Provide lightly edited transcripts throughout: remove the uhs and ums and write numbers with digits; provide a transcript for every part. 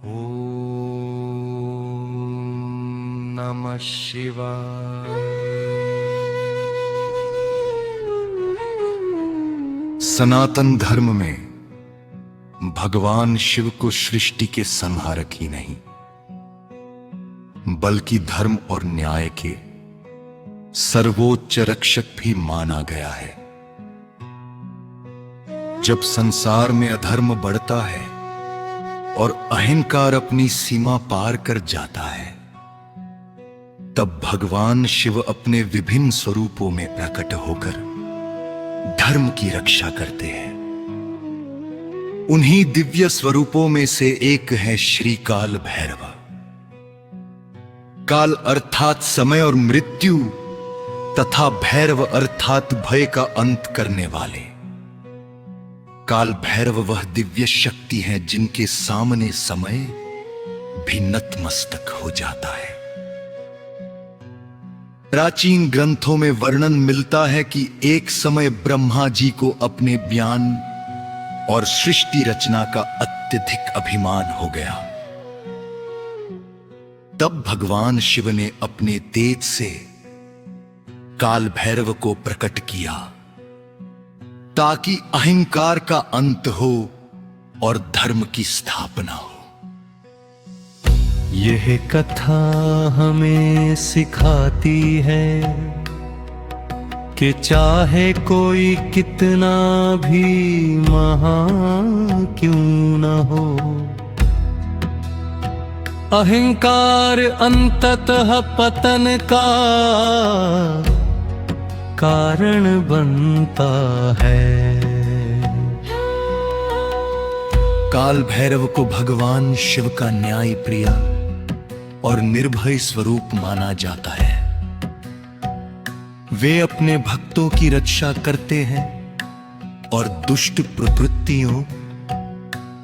ओम नमः शिवाय। सनातन धर्म में भगवान शिव को सृष्टि के संहारक ही नहीं बल्कि धर्म और न्याय के सर्वोच्च रक्षक भी माना गया है। जब संसार में अधर्म बढ़ता है और अहंकार अपनी सीमा पार कर जाता है, तब भगवान शिव अपने विभिन्न स्वरूपों में प्रकट होकर धर्म की रक्षा करते हैं। उन्हीं दिव्य स्वरूपों में से एक है श्री काल भैरव। काल अर्थात समय और मृत्यु तथा भैरव अर्थात भय का अंत करने वाले। काल भैरव वह दिव्य शक्ति है जिनके सामने समय भी नतमस्तक हो जाता है। प्राचीन ग्रंथों में वर्णन मिलता है कि एक समय ब्रह्मा जी को अपने ज्ञान और सृष्टि रचना का अत्यधिक अभिमान हो गया। तब भगवान शिव ने अपने तेज से काल भैरव को प्रकट किया ताकि अहंकार का अंत हो और धर्म की स्थापना हो। यह कथा हमें सिखाती है कि चाहे कोई कितना भी महान क्यों न हो, अहंकार अंततः पतन का कारण बनता है। काल भैरव को भगवान शिव का न्याय प्रिय और निर्भय स्वरूप माना जाता है। वे अपने भक्तों की रक्षा करते हैं और दुष्ट प्रवृत्तियों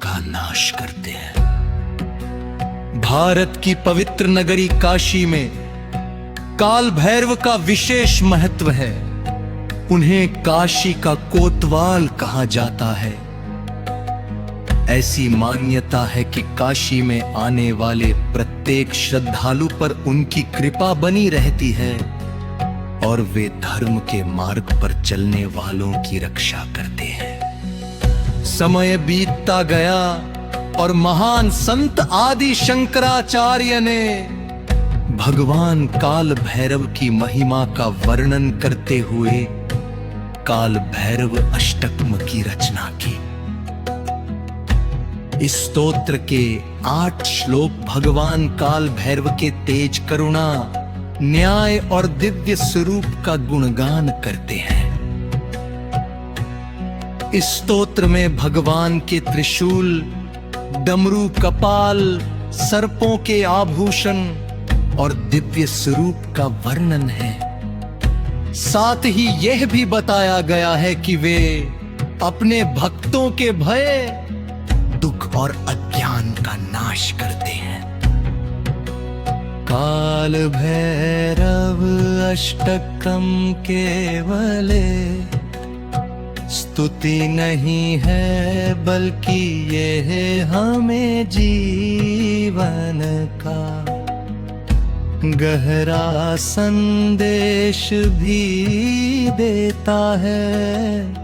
का नाश करते हैं। भारत की पवित्र नगरी काशी में काल भैरव का विशेष महत्व है। उन्हें काशी का कोतवाल कहा जाता है। ऐसी मान्यता है कि काशी में आने वाले प्रत्येक श्रद्धालु पर उनकी कृपा बनी रहती है और वे धर्म के मार्ग पर चलने वालों की रक्षा करते हैं। समय बीतता गया और महान संत आदि शंकराचार्य ने भगवान काल भैरव की महिमा का वर्णन करते हुए काल भैरव अष्टकम की रचना की। इस स्तोत्र के 8 श्लोक भगवान काल भैरव के तेज, करुणा, न्याय और दिव्य स्वरूप का गुणगान करते हैं। इस स्तोत्र में भगवान के त्रिशूल, डमरू, कपाल, सर्पों के आभूषण और दिव्य स्वरूप का वर्णन है। साथ ही यह भी बताया गया है कि वे अपने भक्तों के भय, दुख और अज्ञान का नाश करते हैं। काल भैरव अष्टकम केवले स्तुति नहीं है बल्कि यह हमें जीवन का गहरा संदेश भी देता है।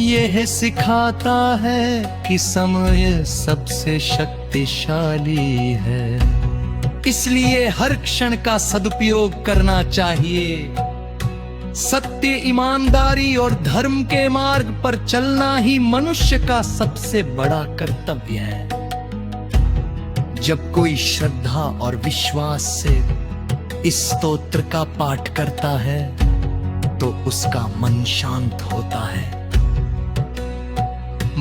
यह सिखाता है कि समय सबसे शक्तिशाली है, इसलिए हर क्षण का सदुपयोग करना चाहिए। सत्य, ईमानदारी और धर्म के मार्ग पर चलना ही मनुष्य का सबसे बड़ा कर्तव्य है। जब कोई श्रद्धा और विश्वास से इस स्तोत्र का पाठ करता है तो उसका मन शांत होता है,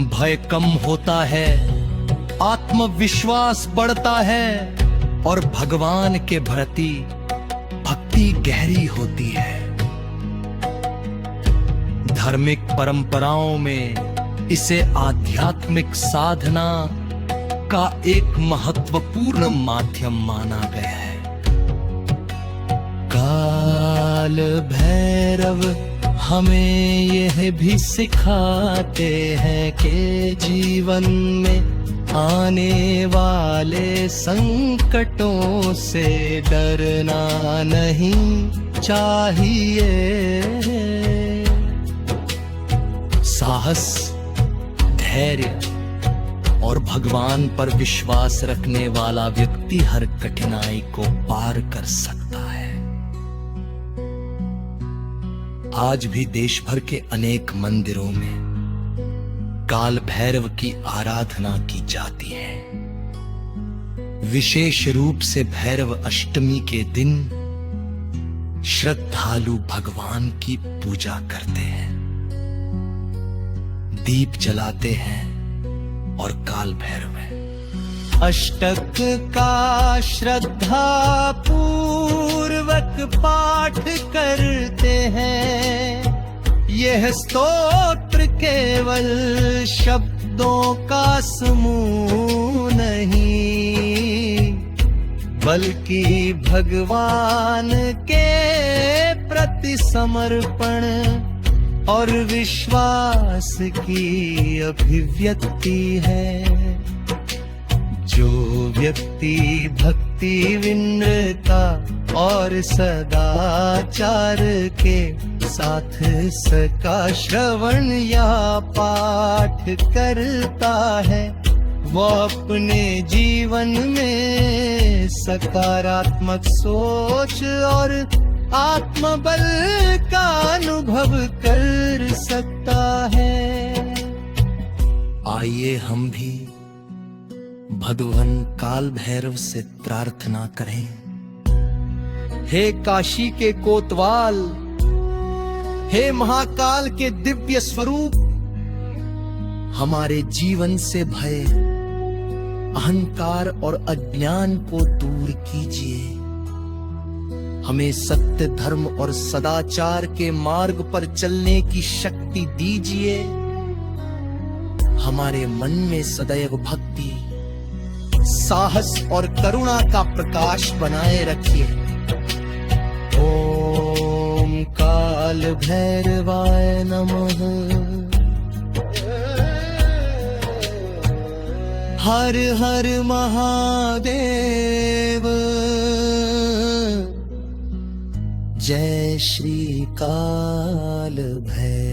भय कम होता है, आत्मविश्वास बढ़ता है और भगवान के प्रति भक्ति गहरी होती है। धार्मिक परंपराओं में इसे आध्यात्मिक साधना का एक महत्वपूर्ण माध्यम माना गया है। काल भैरव हमें यह भी सिखाते हैं कि जीवन में आने वाले संकटों से डरना नहीं चाहिए। साहस, धैर्य और भगवान पर विश्वास रखने वाला व्यक्ति हर कठिनाई को पार कर सकता है। आज भी देश भर के अनेक मंदिरों में काल भैरव की आराधना की जाती है। विशेष रूप से भैरव अष्टमी के दिन श्रद्धालु भगवान की पूजा करते हैं, दीप जलाते हैं और काल भैरव है। अष्टक का श्रद्धा पूर्वक पाठ करते हैं। यह स्तोत्र केवल शब्दों का समूह नहीं, बल्कि भगवान के प्रति समर्पण और विश्वास की अभिव्यक्ति है। जो व्यक्ति भक्ति, विनम्रता और सदाचार के साथ इसका श्रवण या पाठ करता है, वो अपने जीवन में सकारात्मक सोच और आत्मबल का अनुभव कर सकता है। आइए हम भी भगवान काल भैरव से प्रार्थना करें। हे काशी के कोतवाल, हे महाकाल के दिव्य स्वरूप, हमारे जीवन से भय, अहंकार और अज्ञान को दूर कीजिए। हमें सत्य, धर्म और सदाचार के मार्ग पर चलने की शक्ति दीजिए। हमारे मन में सदैव भक्ति, साहस और करुणा का प्रकाश बनाए रखिए। ओम काल भैरवाय नमः। हर हर महादेव। जय श्री काल भैरव।